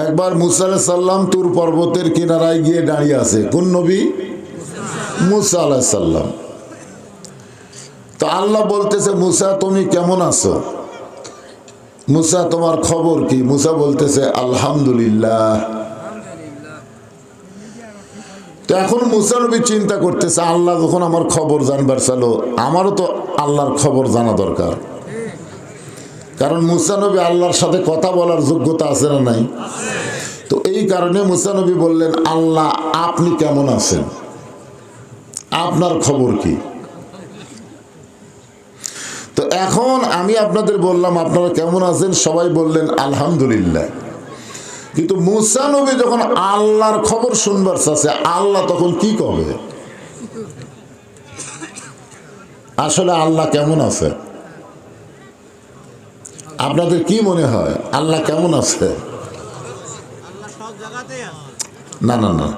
একবার মুসা আলাইহিস সালাম তুর পর্বতের কিনারায় গিয়ে দাঁড়িয়ে আছে। কোন নবী? মুসা আলাইহিস সালাম। তো আল্লাহ বলতেছে, মুসা তুমি কেমন আছো? মুসা তোমার খবর কি? মুসা বলতেছে আলহামদুলিল্লাহ। তো এখন মুসা নবী চিন্তা করতেছে, আল্লাহ যখন আমার খবর জানবার চালো, আমারও তো আল্লাহর খবর জানা দরকার। কারণ মুসা নবী আল্লাহর সাথে কথা বলার যোগ্যতা আছে না নাই? তো এই কারণে মুসা নবী বললেন, আল্লাহ আপনি কেমন আছেন, আপনার খবর কি? তো এখন আমি আপনাদের বললাম আপনারা কেমন আছেন, সবাই বললেন আলহামদুলিল্লাহ। কিন্তু মুসা নবী যখন আল্লাহর খবর শুনবার চাচ্ছে, আল্লাহ তখন কি করবে? আসলে আল্লাহ কেমন আছে? আপনাদের কি মনে হয় আল্লাহ কেমন আছে? না না না,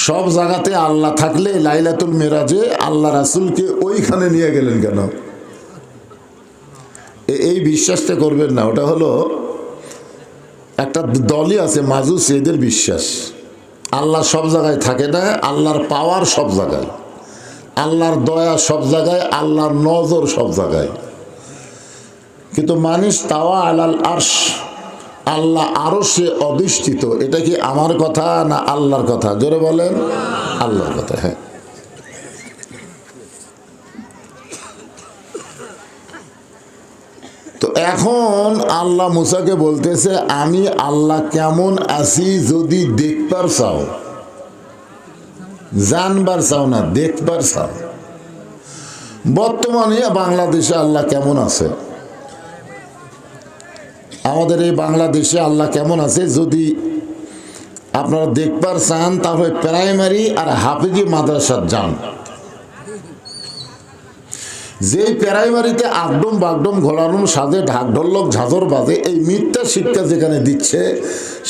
সব জায়গাতে আল্লাহ থাকলে লাইলাতুল মেরাজে আল্লাহ রাসূলকে ওইখানে নিয়ে গেলেন কেন? এই বিশ্বাসটা করবেন না। ওটা হলো একটা দলই আছে মাজুস, এদের বিশ্বাস আল্লাহ সব জায়গায় থাকে না। আল্লাহর পাওয়ার সব জায়গায়, আল্লাহর দয়া সব জায়গায়, আল্লাহর নজর সব জায়গায়। কিন্তু মানুষ তাওয়া আলাল আরশ, আল্লাহ আরশে অধিষ্ঠিত। এটা কি আমার কথা না আল্লাহর কথা? জোরে বলেন। আল্লাহর কথা। হ্যাঁ, তো এখন আল্লাহ মুসাকে বলতেছে, আমি আল্লাহ কেমন আছি যদি দেখবার চাও, জানবার চাও না, দেখবার চাও। বর্তমানে বাংলাদেশে আল্লাহ কেমন আছে, আমাদের এই বাংলাদেশে আল্লাহ কেমন আছে যদি আপনারা দেখবার চান, তাহলে প্রাইমারি আর হাফেজি মাদ্রাসার যান। যে প্রাইমারিতে আগডম বাগডম ঘোরানোর সাজে ঢাকঢোলক ঝাঁঝর বাজে, এই মিথ্যা শিক্ষা যেখানে দিচ্ছে,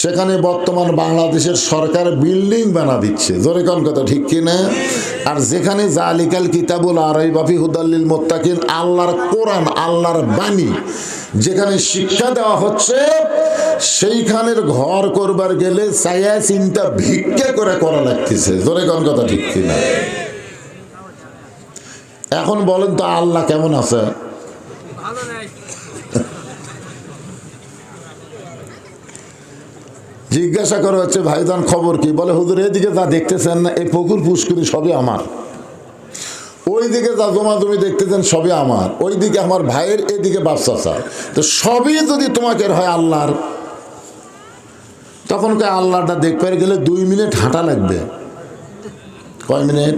সেখানে বর্তমান বাংলাদেশের সরকার বিল্ডিং বানা দিচ্ছে। জোরে কোন কথা, ঠিক কিনা? আর যেখানে জালিকাল কিতাবুল আরাইবা ফি হুদাল্লিল মুত্তাকিন, আল্লাহর কোরআন, আল্লাহর বাণী যেখানে শিক্ষা দেওয়া হচ্ছে, সেইখানের ঘর করবার গেলে ছায়া চিন্তা ভিক্ষা করে করা লাগতেছে। জোরে কোন কথা, ঠিক কিনা? এখন বলেন তো আল্লাহ কেমন আছে? জিজ্ঞাসা করা হচ্ছে, ভাইজান খবর কি? বলে হুজুর এদিকে যা দেখতেছেন না, এই পুকুর পুষ্করি সবই আমার, ওইদিকে যা জমা জমি দেখতেছেন সবই আমার, ওইদিকে আমার ভাইয়ের, এদিকে বাচ্চা চা, তো সবই যদি তোমাকে হয় আল্লাহর, তখন কে আল্লাহটা দেখতে গেলে 2 মিনিট হাঁটা লাগবে। কয় মিনিট?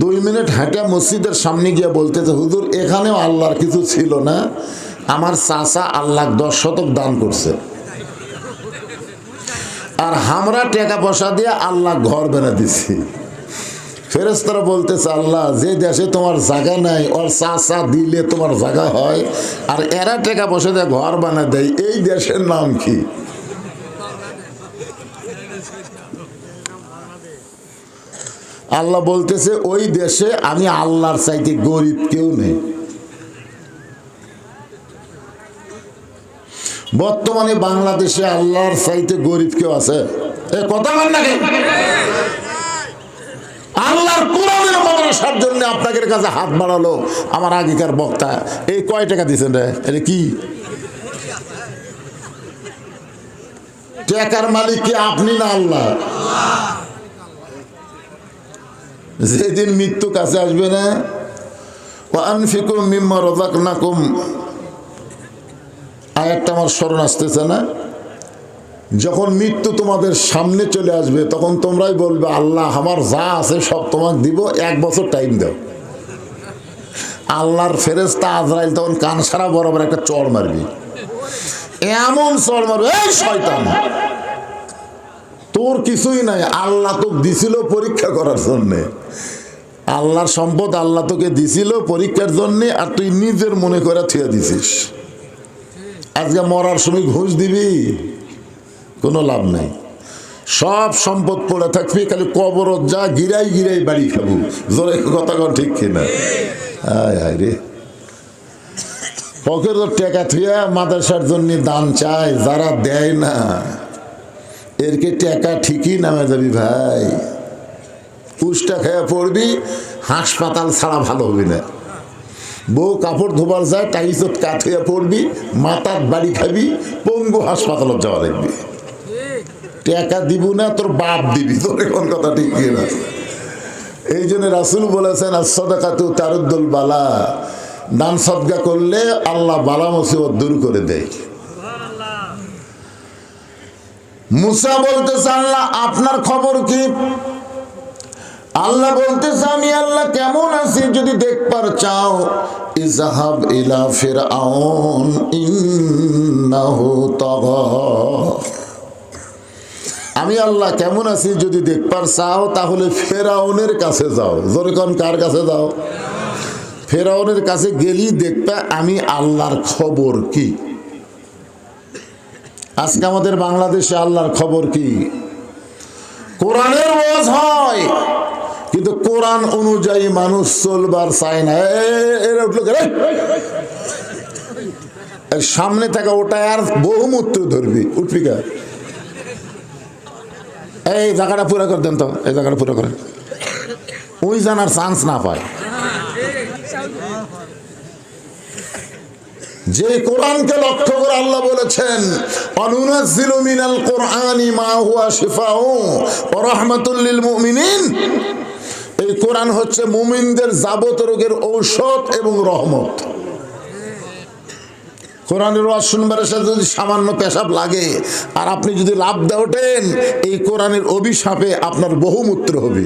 2 মিনিট হাঁটা মসজিদের সামনে গিয়ে বলতেছে, হুজুর এখানেও আল্লাহর কিছু ছিল না, আমার চাচা আল্লাহ 10 শতক দান করছে, আর আমরা টাকা পয়সা দিয়ে আল্লাহ ঘর বানা দিছি। ফেরেশতারা বলতেছে, আল্লাহ যে দেশে তোমার জায়গা নাই, ওর চাচা দিলে তোমার জায়গা হয়, আর এরা টাকা পয়সা দিয়ে ঘর বানা দেয়, এই দেশের নাম কি? আল্লাহ বলতেছে, ওই দেশে আমি আল্লাহর চাইতে গরিব কেউ নেই। বর্তমানে বাংলাদেশে আল্লাহর চাইতে গরিব কেউ আছে? এ কথা বল না, আল্লাহর কোরআনের মাদ্রাসার জন্য আপনাদের কাছে হাত বাড়ালো আমার আগেকার বক্তা, এই কয় টাকা দিচ্ছেন রে? এটা কি টাকার মালিক কি আপনি না আল্লাহ? যেদিন মৃত্যু কাছে আসবে না, আনফিকু মিম্মা রাযাকনাকুম, আয়াতটা আমার স্মরণ আসতেছে না, যখন মৃত্যু তোমাদের সামনে চলে আসবে, তখন তোমরাই বলবে, আল্লাহ আমার যা আছে সব তোমাকে দিব, 1 বছর টাইম দাও। আল্লাহর ফেরেশতা আজরাইল তখন কান সারা বরাবর একটা চড় মারবি, এমন চড় মারবে, এই শয়তান তোর কিছুই নাই, আল্লাহ তো দিছিল পরীক্ষা করার জন্যে, আল্লাহর সম্পদ আল্লাহ তোকে দিছিল পরীক্ষার জন্যে, আর তুই নিজের মনে করে থুয়ে দিছিস। আজকে মরার সময় ঘুষ দিবি, কোনো লাভ নাই। সব সম্পদ পড়ে থাকবি, খালি কবরত যা গিরাই গিরাই বাড়ি খাবো। জোরে কথা কন, ঠিক কিনা? হায় হায় রে, পকেট টাকা থুয়া মাদ্রাসার জন্য দান চায়, যারা দেয় না এরকে টাকা ঠিকই নামে যাবি ভাই। পুষ্টা খেয়ে পড়বি, হাসপাতাল ছাড়া ভালো হবি না। বউ কাপড় ধোবার যায়, টাইসত কাঠ হইয়া পড়বি, মাথার বাড়ি খাবি, পঙ্গু হাসপাতালত যাওয়া দেখবি। টাকা দিব না, তোর বাপ দিবি। তোর এখন কথা ঠিক না? এই জন্য রাসূল বলেছেন as-সাদাকাতু তারুদ্দুল বালা, দান সদকা করলে আল্লাহ বালা মুসিবত দূর করে দেয়। মুসা বলতেছে আল্লাহ আপনার খবর কি? আল্লাহ বলতেছে আমি আল্লাহ কেমন আছি যদি দেখবার চাও, ইযহাব ইলা ফিরআউন ইন্নাহু তাগা। আমি আল্লাহ কেমন আছি যদি দেখবার চাও তাহলে ফেরাউনের কাছে যাও। জোরে কোন, কার কাছে যাও? ফেরাউনের কাছে গেলি দেখবা আমি আল্লাহর খবর কি। আজকে আমাদের বাংলাদেশে আল্লাহর খবর কি? কোরআনের ওয়াজ হয় কিন্তু কোরআন অনুযায়ী মানুষ চলবার চায় না। এরা উঠলো সামনে থাকা ওটা আর বহুমূত্র ধরবি, উঠবি কা? এই জায়গাটা পুরো করে দেন তো, এই জায়গাটা পুরো করেন, ওই জানার চান্স না পায়। যে কোরআনকে লক্ষ্য করে আল্লাহ বলেছেন অনুনাজ্জিলু মিনাল কুরআনি মা হুয়া শিফাউ ওয়া রাহমাতুল লিল মুমিনিন। এই কোরআন হচ্ছে মুমিনদের যাবতীয় রোগের ঔষধ এবং রহমত। কোরআনের ওয়াজ শুনবার সাথে যদি সামান্য পেশাব লাগে আর আপনি যদি লাভ দিয়ে ওঠেন, এই কোরআনের অভিশাপে আপনার বহুমূত্র হবে।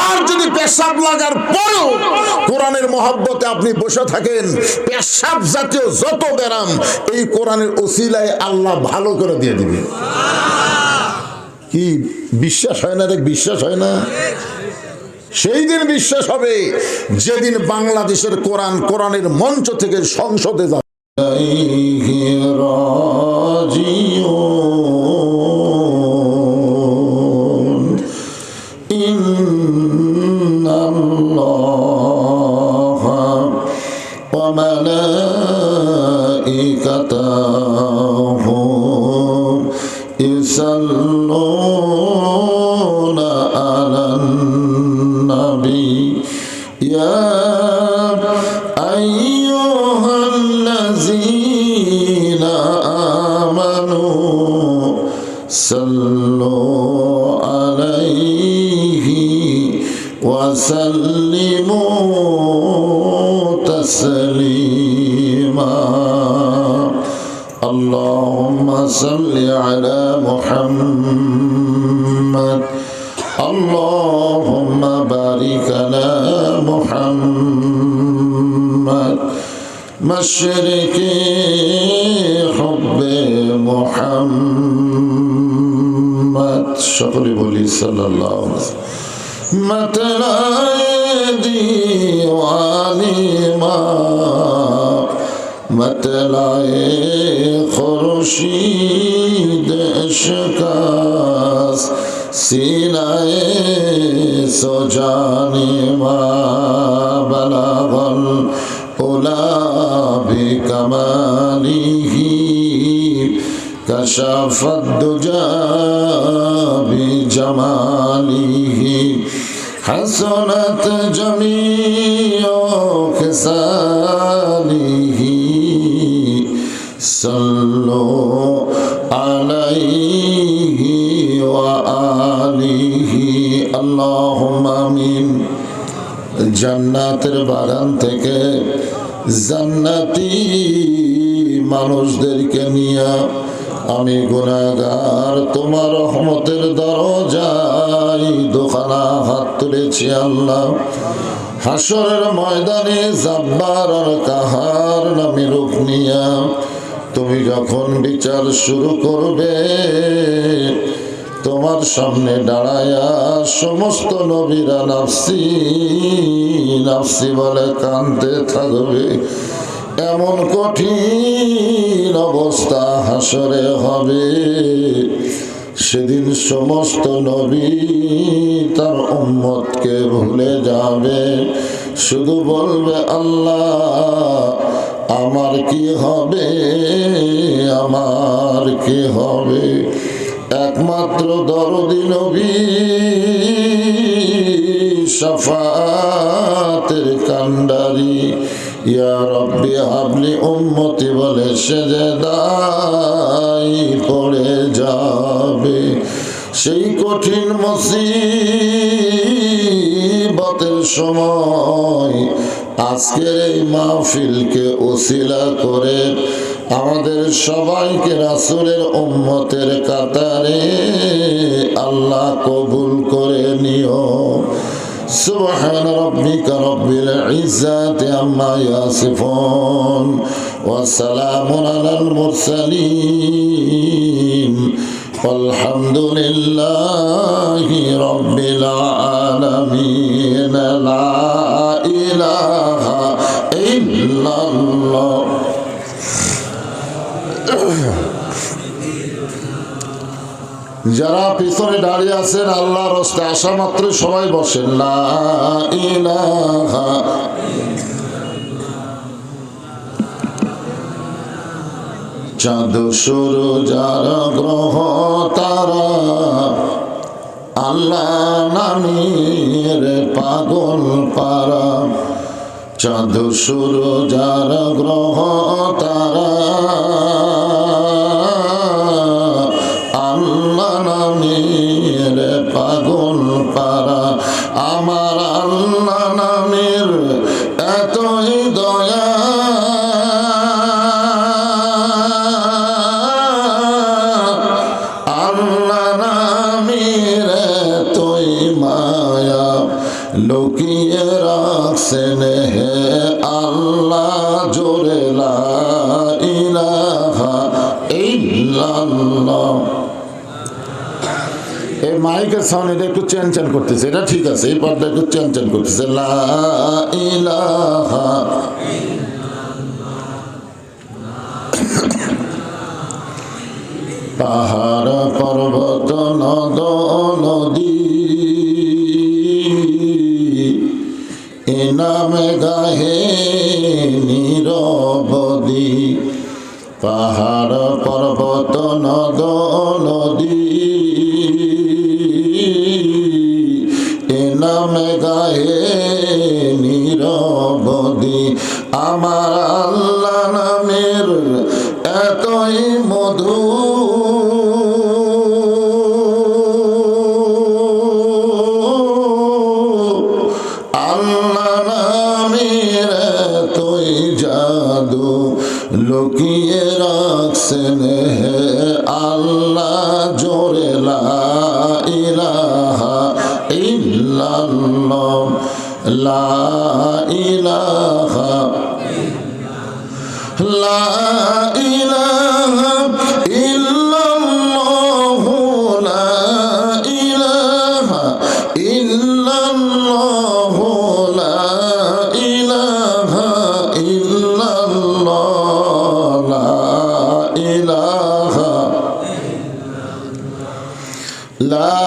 আর যদি পেশাব লাগার পরও কোরআনের মহব্বতে আপনি বসে থাকেন, পেশাব জাতীয় যত ব্যারাম এই কোরআনের ওসিলায় আল্লাহ ভালো করে দিয়ে দিবে। কি বিশ্বাস হয় না রে? বিশ্বাস হয় না? সেই দিন বিশ্বাস হবে যেদিন বাংলাদেশের কোরআন কোরআনের মঞ্চ থেকে সংসদে যাবে। اللهم صل على محمد اللهم بارك على محمد مشرق حب محمد সকলে বলি সাল্লাল্লাহু আলাইহি ওয়াসাল্লাম মতলায়ে দিওয়ানি মা मतलाए खुर्शीद इश्क़ास सीनाए सोजाने मा बलागल उला बिकमालिही कशफ़त दुजा बिजमालिही हसनत जमीओ खिसालिही सल्लो अलैहि व आलिहि अल्लाहुम्मा आमीन। জান্নাতের বাগান থেকে জান্নাতি মানুষদেরকে নিয়ে আমি গুনাহগার তোমার রহমতের দরজায় দোখানা হাত তুলেছি আল্লাহ। হাসরের ময়দানে জাব্বার আর কাহার নামে রূপ নিয়া তুমি যখন বিচার শুরু করবে, তোমার সামনে দাঁড়ায়া সমস্ত নবীরা নাফসি নাফসি বলে কাঁদতে থাকবে। এমন কঠিন অবস্থা হাসরে হবে, সেদিন সমস্ত নবী তার উম্মতকে ভুলে যাবে। শুধু বলবে আল্লাহ আমার কি হবে, আমার কি হবে। একমাত্র দরদি নবী শাফাতের কান্ডারি ইয়া রব্বি হাবলি উম্মতি বলে সেজদায় পড়ে যাবে। সেই কঠিন মুসিবতের সময় আজকের এই মাহফিলকে ওসিলা করে আমাদের সবাইকে রাসূলের উম্মতের কাতারে আল্লাহ কবুল করে নিও। সুবহান রাব্বিকা রব্বিল ইজ্জাতি আম্মা ইয়াসিফুন ওয়া সালামুন আলাল মুরসালিন আলহামদুলিল্লাহি রাব্বিল আলামিন। লা ইলাহা ইল্লাল্লাহ। যারা পিছনে দাঁড়িয়ে আছেন আল্লাহর রাস্তায় আসা মাত্র সবাই বসেন। লা ইলাহা। চাঁদ সূরজ আর গ্রহ তারা আল্লাহ নামের পাগল পারা। চাঁদ সূরজ আর গ্রহ তারা আল্লাহ নামের পাগল পারা। আমার আল্লাহ নামের এতই দয়া, আল্লাহ নামের এতই মায়া, লুকিয়ে রাখছেন হে আল্লাহ জোরে লা ইলাহা ইল্লাল্লাহ। এই মাইকের সাউন্ড এটা একটু চেন করতেছে, এটা ঠিক আছে, এই পার্টটা একটু চেন করতেছে। লা ইলাহা। পাহাড় পর্বত নদ নদী এ নামে গাহে নিরবধি। পাহাড় পর্বত নদ নদী এ নামে গাহে নিরবধি। আমার আল্লাহ নামের এতই মধু, আল্লাহ নামের এতই জাদু, লুকিয়ে রাখছেন হে আল্লাহ জোরে লা ইলাহা ইল্লাল্লাহ। লা ইলাহা লা ইলাহা ইল্লাল্লাহ। লা ইলাহা ইল্লাল্লাহ। লা ইলাহা ইল্লাল্লাহ। লা ইলাহা লা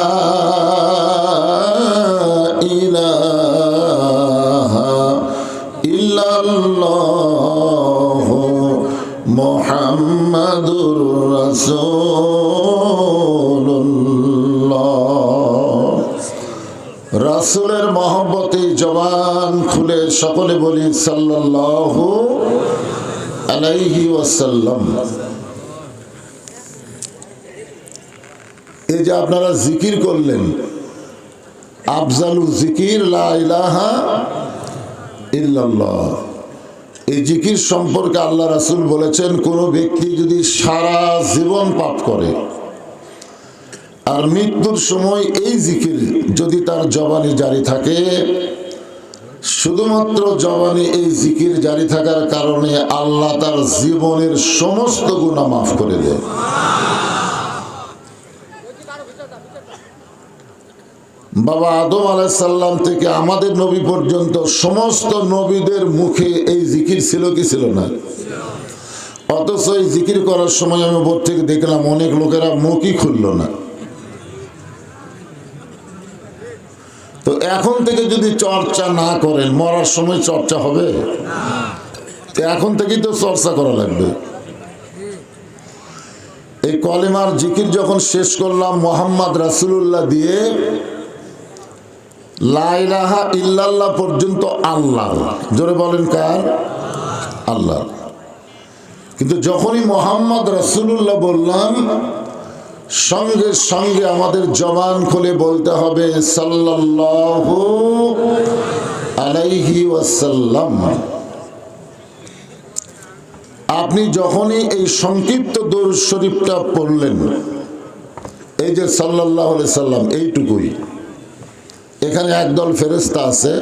ইলাহা ইল্লাল্লাহ মুহাম্মাদুর রাসূলুল্লাহ। রাসূলের মহব্বতে জবান খুলে সকলে বলি সাল্লাল্লাহু আলাইহি ওয়াসাল্লাম। এই যে আপনারা জিকির করলেন, আফজালু জিকির লা ইলাহা ইল্লাল্লাহ। এই জিকির সম্পর্কে আল্লাহ রাসূল বলেছেন, কোন ব্যক্তি যদি সারা জীবন পাপ করে আর মৃত্যুর সময় এই জিকির যদি তার জবানে জারি থাকে, শুধুমাত্র জবানে এই জিকির জারি থাকার কারণে আল্লাহ তার জীবনের সমস্ত গুনাহ মাফ করে দেয়। বাবা আদম আলাইহিস সালাম থেকে আমাদের নবী পর্যন্ত সমস্ত নবীদের মুখে এই জিকির ছিল কি ছিল না? অথচ এই জিকির করার সময় আমি উপর থেকে দেখলাম অনেক লোকেরা মুখই খুলল না। তো এখন থেকে যদি চর্চা না করেন মরার সময় চর্চা হবে? তো এখন থেকেই তো চর্চা করা লাগবে। এই কলেমার জিকির যখন শেষ করলাম মুহাম্মদ রাসূলুল্লাহ দিয়ে লা ইলাহা ইল্লাল্লাহ পর্যন্ত আল্লাহ, জোরে বলেন কার? আল্লাহ। কিন্তু যখনই মুহাম্মদ রাসূলুল্লাহ বললাম সঙ্গে সঙ্গে আমাদের জবান খুলে বলতে হবে সাল্লাল্লাহু আলাইহি ওয়াসাল্লাম। আপনি যখনই এই সংক্ষিপ্ত দরুদ শরীফটা পড়লেন, এই যে সাল্লাল্লাহু আলাইহি সাল্লাম, এইটুকুই, এখানে একদল ফেরেশতা আছে,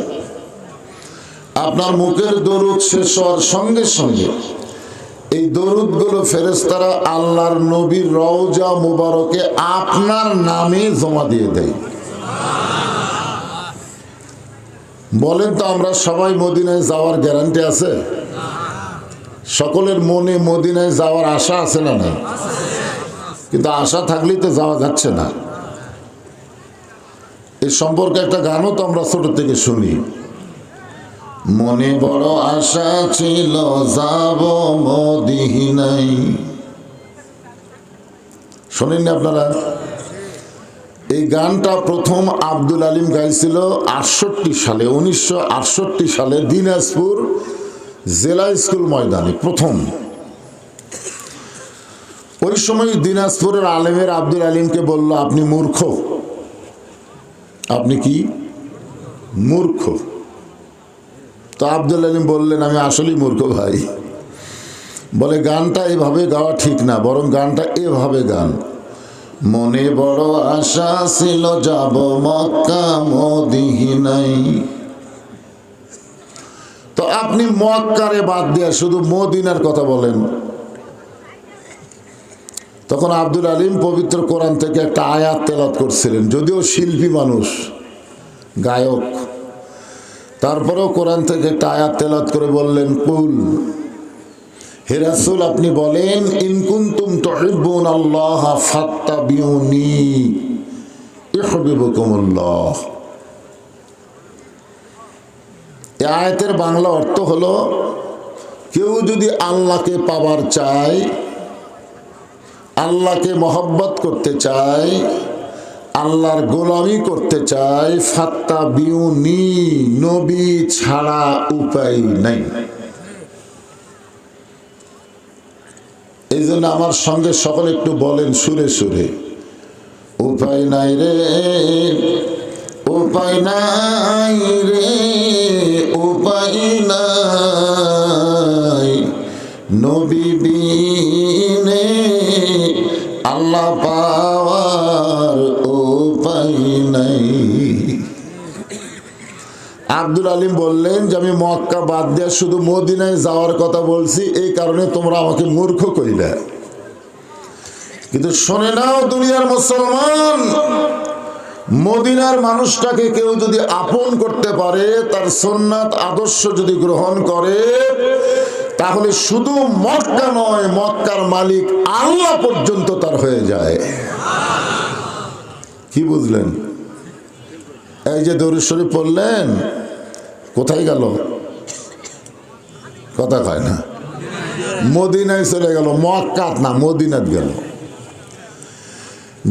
আপনার মুখের দরুদ শেষ হওয়ার সঙ্গে সঙ্গে এই দরুদগুলো ফেরেশতারা আল্লাহর নবীর রওজা মুবারকে আপনার নামে জমা দিয়ে দেয়। বলেন তো আমরা সবাই মদিনায় যাওয়ার গ্যারান্টি আছে? সকলের মনে মদিনায় যাওয়ার আশা আছে না? নাই? কিন্তু আশা থাকলেই তো যাওয়া যাচ্ছে না। এই সম্পর্কে একটা গানও তো আমরা ছোট থেকে শুনি, মনে বড় আশা ছিল যাব মদিনায়। শোনেননি আপনারা? এই গানটা প্রথম আব্দুল আলিম গাইছিল 68 সালে, 1968 সালে দিনাজপুর জেলা স্কুল ময়দানে প্রথম। ওই সময় দিনাজপুরের আলেমের আব্দুল আলিমকে বলল, আপনি মূর্খ। আপনি কি মূর্খ? তো আব্দুল আলিম বললেন, আমি আসলেই মূর্খ ভাই। বলে গানটা এভাবে গাওয়া ঠিক না, বরং গানটা এভাবে গান, মনে বড় আশা ছিল যাব মক্কা মদিনায়। তো আপনি মক্কারে বাদ দিয়ে শুধু মদিনার কথা বলেন। তখন আব্দুল আলিম পবিত্র কোরআন থেকে একটা আয়াত তেলাওয়াত করছিলেন, যদিও শিল্পী মানুষ, গায়ক, তারপরেও কোরআন থেকে একটা আয়াত তেলাওয়াত করে বললেন, কুল, হে রাসূল আপনি বলেন, ইন কুনতুম তুহিব্বুনাল্লাহ ফাত্তাবিউনি ইউহিব্বুকুমুল্লাহ। এই আয়াতের বাংলা অর্থ হলো, কেউ যদি আল্লাহকে পাবার চায়, আল্লাহকে মহব্বত করতে চায়, আল্লাহর গোলামি করতে চায়, ফাত্তাবিউনি, নবী ছাড়া উপায় নাই। এই জন্য আমার সঙ্গে সকলে একটু বলেন সুরে সুরে, উপায় নাই রে, উপায় নাই রে, উপায় নাই, নবী বিনে আল্লাহ পাওয়ার উপায় নাই। আব্দুল আলিম বললেন যে আমি মক্কা বাদ দিয়ে শুধু মদিনায় যাওয়ার কথা বলছি, এই কারণে তোমরা আমাকে মূর্খ কইলে। কিন্তু শোনে নাও দুনিয়ার মুসলমান, মদিনার মানুষটাকে কেউ যদি আপন করতে পারে, তার সুন্নাত আদর্শ যদি গ্রহণ করে, তাহলে শুধু মক্কা নয়, মক্কার মালিক আল্লাহ পর্যন্ত তার হয়ে যায়। কি বুঝলেন? এই যে দরুদ শরীফ পড়লেন, কোথায় গেল? কথা কয় না, মদিনায় চলে গেল, মক্কাত না, মদিনাত গেল।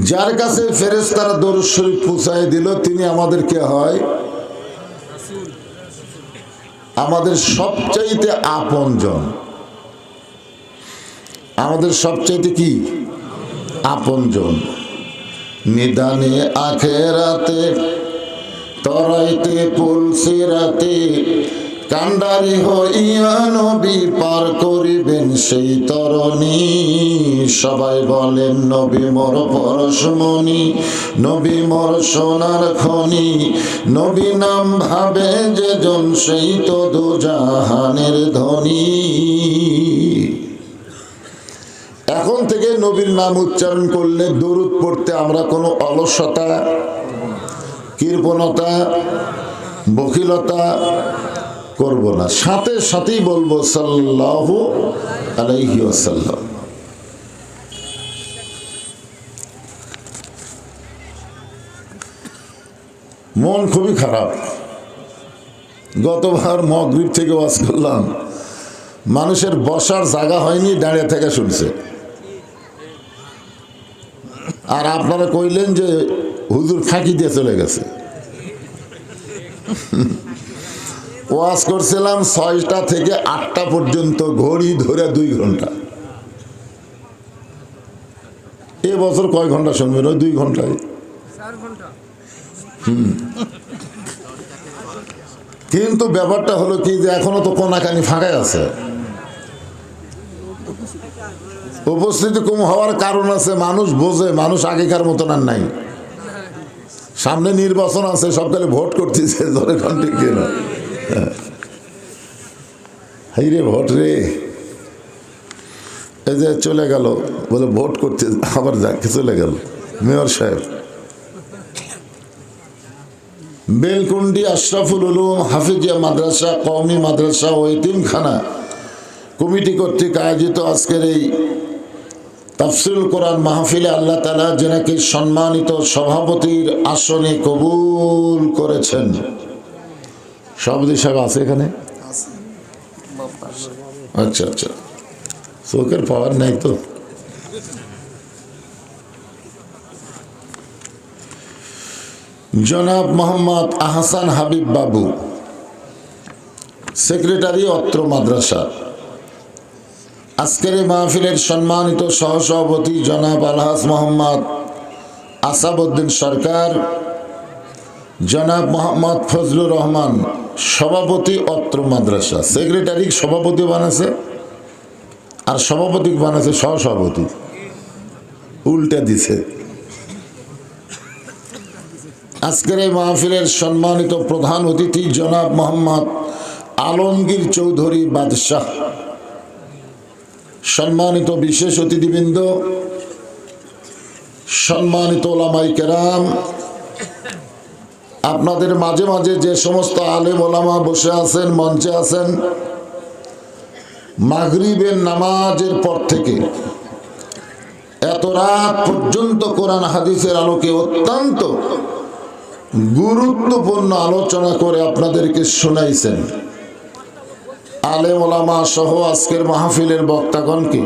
যার কাছে ফেরেশতারা দরুদ শরীফ পৌঁছায় দিল, তিনি আমাদের কে হয়? আমাদের সবচাইতে আপনজন, আমাদের সবচাইতে কি আপনজন। নিদানে আখেরাতে তরাইতে পুলসিরাতে কান্ডারি হইয়া নবী পার করিবেন সেই তরণী। সবাই বলেন নবী মোর পরশমণি, নবী মোর সোনার খনি, নবী নাম ভাবে যে জন সেই তো দুজাহানের ধনী। এখন থেকে নবীর নাম উচ্চারণ করলে দরুদ পড়তে আমরা কোনো অলসতা, কৃপণতা, বখিলতা করব না, সাথে সাথেই বলবো সাল্লাল্লাহু আলাইহি ওয়াসাল্লাম। মন খুবই খারাপ। গতবার মাগরিব থেকে ওয়াজ করলাম, মানুষের বসার জায়গা হয়নি, দাঁড়িয়ে থেকে শুনছে। আর আপনারা কইলেন যে হুজুর ফাঁকি দিয়ে চলে গেছে। ওয়াজ করছিলাম 6টা থেকে 8টা পর্যন্ত, ঘড়ি ধরে 2 ঘন্টা। এবছর কয় ঘন্টা শুনবেন? ওই 2 ঘন্টায়। কিন্তু ব্যাপারটা হলো কি, যে এখনো তো কোনাকানি ফাঁকাই আছে। উপস্থিতি কম হওয়ার কারণ আছে, মানুষ বোঝে মানুষ আগেকার মতন আর নাই। সামনে নির্বাচন আছে, সবকালে ভোট করতেছে, ধরে ঠিক কিনা? হাই রে ভোট রে, এই যে চলে গেল, বলে ভোট করতে, আবার যাকে চলে গেল মেয়র সাহেব। বেলকুন্ডি আশরাফুল উলুম হাফিজিয়া মাদ্রাসা, কওমি মাদ্রাসা ও এতিমখানা কমিটি কর্তৃক আয়োজিত আজকের এই তাফসিরুল কোরআন মাহফিলে আল্লাহ তাআলা যেনাকে সম্মানিত সভাপতির আসনে কবুল করেছেন। সভাপতি সাহেব আছে এখানে? আচ্ছা আচ্ছা, চোখের পাওয়ার নাই তো। জনাব মোহাম্মদ আহসান হাবিব বাবু, সেক্রেটারি অত্র মাদ্রাসা। আজকের এই মাহফিলের সম্মানিত সহসভাপতি জনাব আলহাজ মোহাম্মদ আসাবউদ্দিন সরকার, জনাব মোহাম্মদ ফজলুর রহমান সভাপতি অত্র মাদ্রাসা। সেক্রেটারি সভাপতি বানাছে, আর সভাপতি বানাছে সহসভাপতি, উল্টে দিছে। আজকের এই মাহফিলের সম্মানিত প্রধান অতিথি জনাব মোহাম্মদ আলমগীর চৌধুরী বাদশাহ, সম্মানিত বিশেষ অতিথিবৃন্দ, সম্মানিত ওলামাই কেরাম, আপনাদের মাঝে মাঝে যে সমস্ত আলেম ওলামা বসে আছেন, মঞ্চে আছেন, মাগরিবের নামাজের পর থেকে এত রাত পর্যন্ত কোরআন হাদিসের আলোকে অত্যন্ত গুরুত্বপূর্ণ আলোচনা করে আপনাদেরকে শোনাইছেন। আলেম ওলামা সহ আজকের মাহফিলের বক্তাগণকে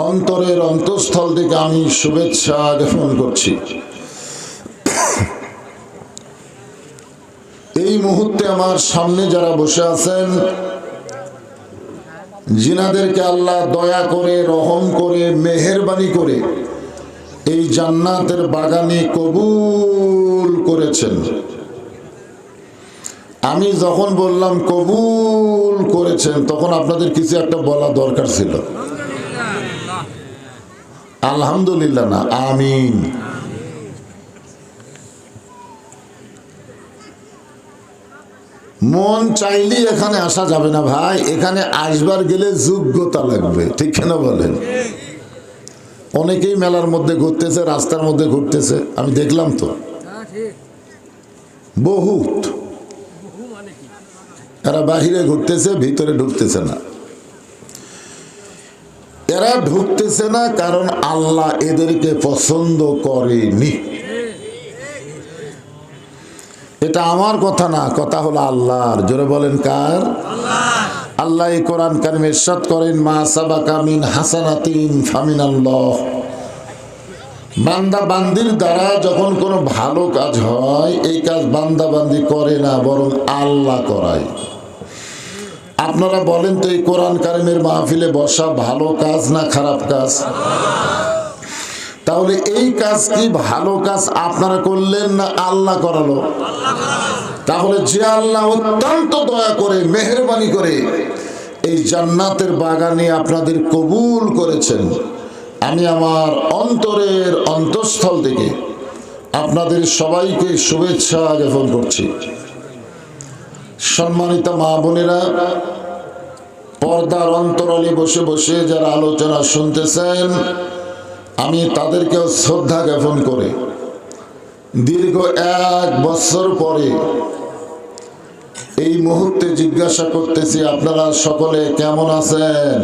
অন্তরের অন্তঃস্থল থেকে আমি শুভেচ্ছা জ্ঞাপন করছি। এই মুহূর্তে আমার সামনে যারা বসে আছেন, জিনাদেরকে আল্লাহ দয়া করে, রহম করে, মেহেরবানি করে এই জান্নাতের বাগানে কবুল করেছেন। আমি যখন বললাম কবুল করেছেন, তখন আপনাদের কিছু একটা বলা দরকার ছিল। আলহামদুলিল্লাহ না, আমিন। মন চাইলেই এখানে আসা যাবে না ভাই, এখানে আসবার গেলে যোগ্যতা লাগবে, ঠিক কিনা বলেন? অনেকেই মেলার মধ্যে ঘুরতেছে, রাস্তার মধ্যে ঘুরতেছে, আমি দেখলাম তো বহুত। এরা বাহিরে ঘুরতেছে, ভিতরে ঢুকতেছে না। এরা ঢুকতেছে না কারণ আল্লাহ এদেরকে পছন্দ করেনি। এটা আমার কথা না, কথা হলো আল্লাহর। জোরে বলেন কার? আল্লাহ এই কোরআন কারিমে ইরশাদ করেন, মা সাবাকা মিন হাসানাতিন ফামিনাল্লাহ। বান্দা বান্দির দ্বারা যখন কোনো ভালো কাজ হয়, এই কাজ বান্দা বান্দি করে না, বরং আল্লাহ করায়। আপনারা বলেন তো, এই কোরআন কারিমের মাহফিলে বসা ভালো কাজ না খারাপ কাজ? তাহলে এই কাজ কি ভালো কাজ আপনারা করলেন না আল্লাহ করালো? তাহলে যে আল্লাহ অত্যন্ত দয়া করে, মেহেরবানি করে এই জান্নাতের বাগানে আপনাদের কবুল করেছেন, আমি আমার অন্তরের অন্তঃস্থল থেকে আপনাদের সবাইকে শুভেচ্ছা জ্ঞাপন করছি। সম্মানিত মা বোনেরা, পর্দার অন্তরালে বসে বসে যারা আলোচনা শুনতেছেন, আমি তাদেরকেও শ্রদ্ধা জ্ঞাপন করে দীর্ঘ 1 বছর পরে এই মুহূর্তে জিজ্ঞাসা করতেছি, আপনারা সকলে কেমন আছেন?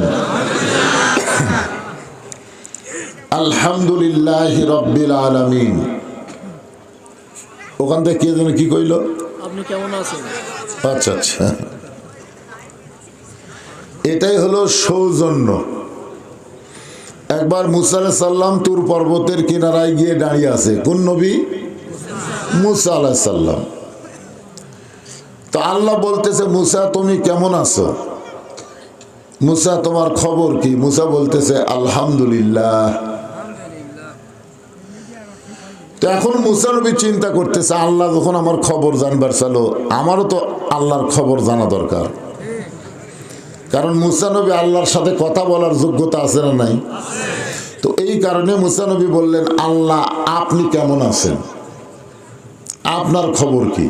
আলহামদুলিল্লাহি রাব্বিল আলামিন। ওখান থেকে কে যেন কি কইল, আপনি কেমন আছেন? আচ্ছা আচ্ছা, এটাই হলো সৌজন্য। একবার মুসা আলাইহিস সালাম তুর পর্বতের কিনারায় গিয়ে দাঁড়িয়ে আছে। কোন নবী? মুসা আলাইহিস সালাম। তো আল্লাহ বলতেছে, মুসা তুমি কেমন আছো? মুসা তোমার খবর কি? মুসা বলতেছে আলহামদুলিল্লাহ। তো এখন মুসা নবী চিন্তা করতেছে, আল্লাহ যখন আমার খবর জানবার চালো, আমারও তো আল্লাহর খবর জানা দরকার। কারণ মুসা নবী আল্লাহর সাথে কথা বলার যোগ্যতা আছে না নাই? তো এই কারণে মুসা নবী বললেন, আল্লাহ আপনি কেমন আছেন, আপনার খবর কি?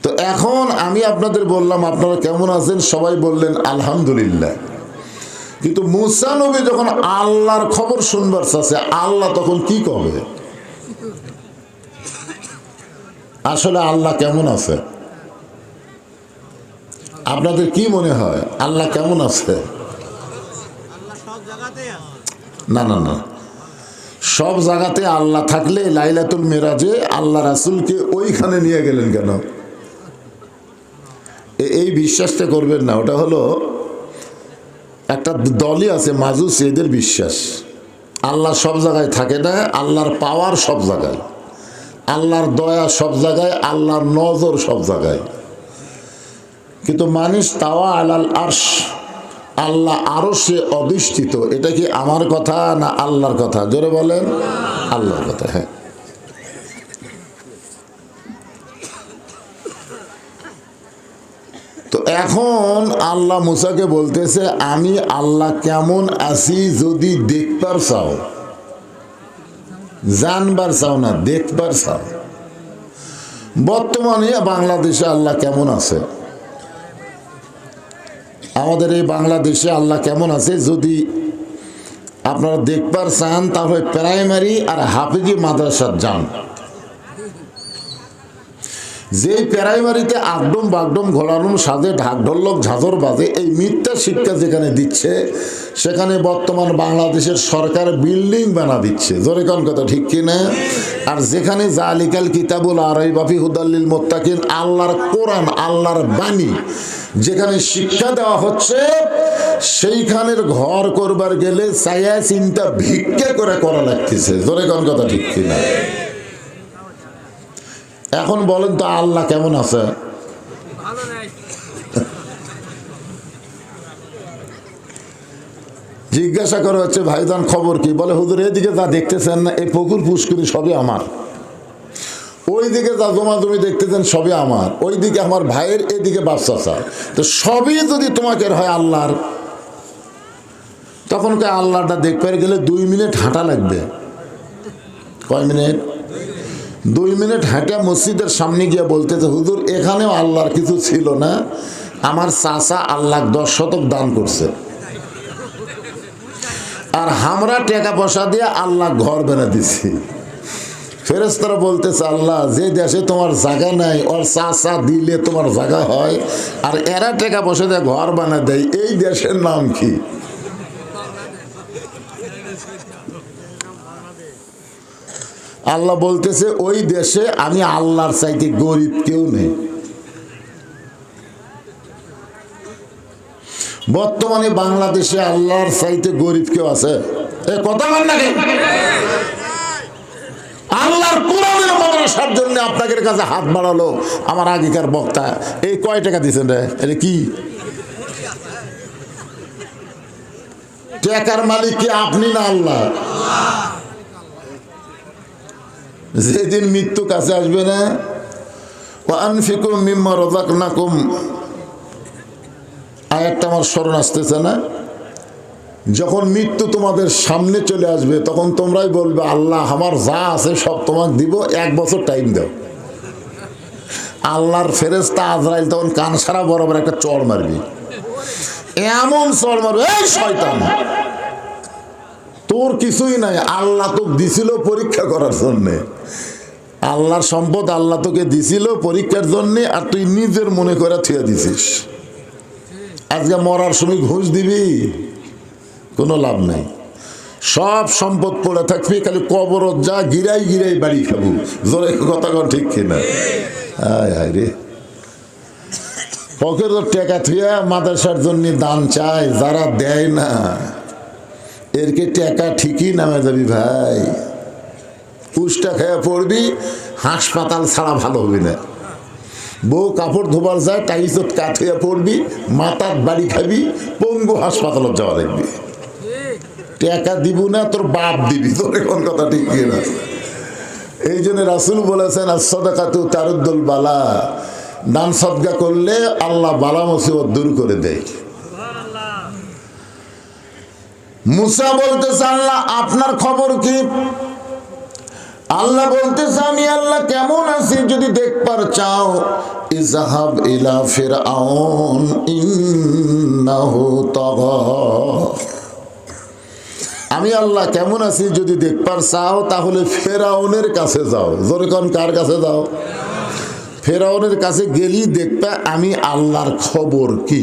তো এখন আমি আপনাদের বললাম আপনারা কেমন আছেন, সবাই বললেন আলহামদুলিল্লাহ। কিন্তু মুসা নবী যখন আল্লাহর খবর শুনবার চাচ্ছে, আল্লাহ তখন কি করবে? আসলে আল্লাহ কেমন আছে? আপনাদের কি মনে হয় আল্লাহ কেমন আছে? না না না, সব জায়গাতে আল্লাহ থাকলে লাইলাতুল মেরাজে আল্লাহ রাসূলকে ওইখানে নিয়ে গেলেন কেন? এই বিশ্বাসটা করবেন না। ওটা হলো একটা দলই আছে মাজুস, এদের বিশ্বাস আল্লাহ সব জায়গায় থাকে না, আল্লাহর পাওয়ার সব জায়গায়, আল্লাহর দয়া সব জায়গায়, আল্লাহর নজর সব জায়গায়। কিন্তু মানুষ তাওয়া আলাল আরশ, আল্লাহ আরশে অধিষ্ঠিত। এটা কি আমার কথা না আল্লাহর কথা? জোরে বলেন। আল্লাহর কথা। হ্যাঁ, তো এখন আল্লাহ মুসাকে বলতেছে, আমি আল্লাহ কেমন আছি যদি দেখবার চাও, জানবার চাও না, দেখবার চাও। বর্তমানে বাংলাদেশে আল্লাহ কেমন আছে, আমাদের এই বাংলাদেশে আল্লাহ কেমন আছে যদি আপনারা দেখবার চান, তাহলে প্রাইমারি আর হাফেজি মাদ্রাসার যান। যে প্রাইমারিতে আগডম বাগডম ঘোরানোর সাথে ঢাকঢোলক ঝাঁঝর বাজে, এই মিথ্যা শিক্ষা যেখানে দিচ্ছে, সেখানে বর্তমান বাংলাদেশের সরকার বিল্ডিং বানা দিচ্ছে। জোরে কোন কথা, ঠিক কিনা? আর যেখানে জালিকাল কিতাবুল আরাইবা ফি হুদাল্লিল মুত্তাকিন, আল্লাহর কোরআন, আল্লাহর বাণী যেখানে শিক্ষা দেওয়া হচ্ছে, সেইখানের ঘর করবার গেলে ছায়া চিন্তা ভিক্ষা করে করা লাগতেছে। জোরে কোন কথা, ঠিক কিনা? এখন বলেন তো আল্লাহ কেমন আছে? জিজ্ঞাসা করা হচ্ছে, ভাইজান খবর কি? বলে হুজুর এদিকে যা দেখতেছেন না, এই পুকুর পুষ্করি সবই আমার, ওইদিকে যা জমা জমি দেখতেছেন সবই আমার, ওইদিকে আমার ভাইয়ের, এদিকে বাচ্চা চা, তো সবই যদি তোমাকে হয় আল্লাহর, তখন কে আল্লাহটা দেখতে গেলে 2 মিনিট হাঁটা লাগবে। কয় মিনিট? 2 মিনিট হাঁটা মসজিদের সামনে গিয়ে বলতেছে, হুজুর এখানেও আল্লাহর কিছু ছিল না, আমার চাচা আল্লাহ 10 শতক দান করছে, আর আমরা টাকা পয়সা দিয়ে আল্লাহ ঘর বানা দিছি। ফেরেশতারা বলতেছে, আল্লাহ যে দেশে তোমার জায়গা নাই, ওর চাচা দিলে তোমার জায়গা হয়, আর এরা টাকা পয়সা দিয়ে ঘর বানা দেয়, এই দেশের নাম কি? আল্লাহ বলতেছে, ওই দেশে আমি আল্লাহর চাইতে গরিব কেউ নেই। বর্তমানে বাংলাদেশে আল্লাহর চাইতে গরিব কেউ আছে? এ কথা বল না, আল্লাহর কোরআনের মাদ্রাসার জন্য আপনাদের কাছে হাত বাড়ালো আমার আগেকার বক্তা, এই কয় টাকা দিচ্ছেন রে? এটা কি টাকার মালিক কি আপনি না আল্লাহ? যেদিন মৃত্যু কাছে আসবে না, আনফিকু মিম্মা রাযাকনাকুম, আয়াতটা আমার স্মরণ আসতেছে না, যখন মৃত্যু তোমাদের সামনে চলে আসবে, তখন তোমরাই বলবে, আল্লাহ আমার যা আছে সব তোমাকে দিব, 1 বছর টাইম দাও। আল্লাহর ফেরেশতা আজরাইল তখন কান সারা বরাবর একটা চড় মারবি, এমন চড় মারবে, এই শয়তান তোর কিছুই নাই, আল্লাহ তোকে দিছিল পরীক্ষা করার জন্যে, আল্লাহর সম্পদ আল্লাহ তোকে দিছিল পরীক্ষার জন্যে, আর তুই নিজের মনে করে থুয়ে দিছিস। আজকে মরার সময় ঘুষ দিবি, কোনো লাভ নাই। সব সম্পদ পড়ে থাকবি, খালি কবরত যা গিরাই গিরাই বাড়ি খাবো। জোরে কথা কন ঠিক কিনা? আয় হায় রে, পকেট টেকা থুয়া মাদ্রাসার জন্য দান চায়, যারা দেয় না এরকে টেকা ঠিকই নামে যাবি ভাই। পুষ্টা খেয়ে পড়বি, হাসপাতাল ছাড়া ভালো হবি না। বউ কাপড় ধোবার যায়, টাইসত কাঠ হইয়া পড়বি, মাথার বাড়ি খাবি, পঙ্গু হাসপাতালত যাওয়া দেখবি। টেকা দিব না, তোর বাপ দিবি। তোর এখন কথা ঠিক কিনা? এই জন্য রাসূল বলেছেন, as-সাদাকাতু তারুদ্দুল বালা, দান সদকা করলে আল্লাহ বালা মুসিবত দূর করে দেয়। মুসা বলতেছে, আল্লাহ আপনার খবর কি? আল্লাহ বলতেছে, আমি আল্লাহ কেমন আছি যদি দেখবার চাও, ইযহাব ইলা ফিরআউন ইন্নাহু তাগা। আমি আল্লাহ কেমন আছি যদি দেখবার চাও, তাহলে ফেরাউনের কাছে যাও। জোরে কোন, কার কাছে যাও? ফেরাউনের কাছে গেলি দেখবা আমি আল্লাহর খবর কি।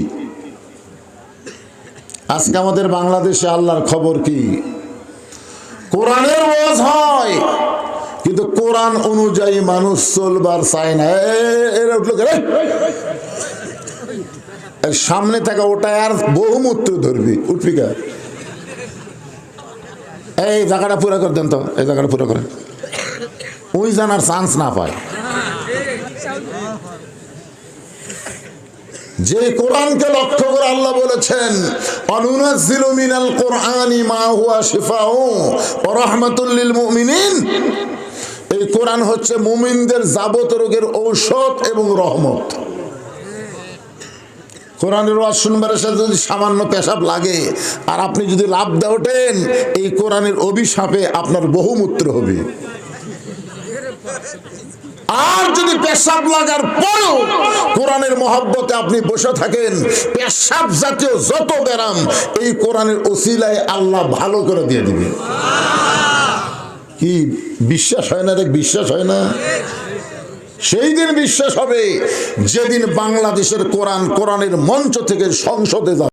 আজকে আমাদের বাংলাদেশে আল্লাহর খবর কি? কোরআনের ওয়াজ হয়, কিন্তু কোরআন অনুযায়ী মানুষ চলবার চায় না। এরা উঠলো সামনে থাকা ওটা আর বহুমূত্র ধরবি, উঠবি কা? এই জায়গাটা পুরো করে দেন তো, এই জায়গাটা পুরো করেন, ওই জানার চান্স না পায়। যে কোরআনকে লক্ষ্য করে আল্লাহ বলেছেন, অনুনাজ্জিলু মিনাল কুরআনি মা হুয়া শিফাউ ওয়া রাহমাতুল লিল মুমিনিন। এই কোরআন হচ্ছে মুমিনদের যাবতীয় রোগের ঔষধ এবং রহমত। কোরআনের ওয়াজ শুনবার সাথে যদি সামান্য পেশাব লাগে আর আপনি যদি লাভ দিয়ে ওঠেন, এই কোরআনের অভিশাপে আপনার বহুমূত্র হবে। আর যদি পেশাব লাগার পরও কোরআনের মহব্বতে আপনি বসে থাকেন, পেশাব জাতীয় যত ব্যারাম এই কোরআনের ওসিলায় আল্লাহ ভালো করে দিয়ে দিবে। কি বিশ্বাস হয় না রে? বিশ্বাস হয় না? সেই দিন বিশ্বাস হবে যেদিন বাংলাদেশের কোরআনের মঞ্চ থেকে সংসদে যাবে।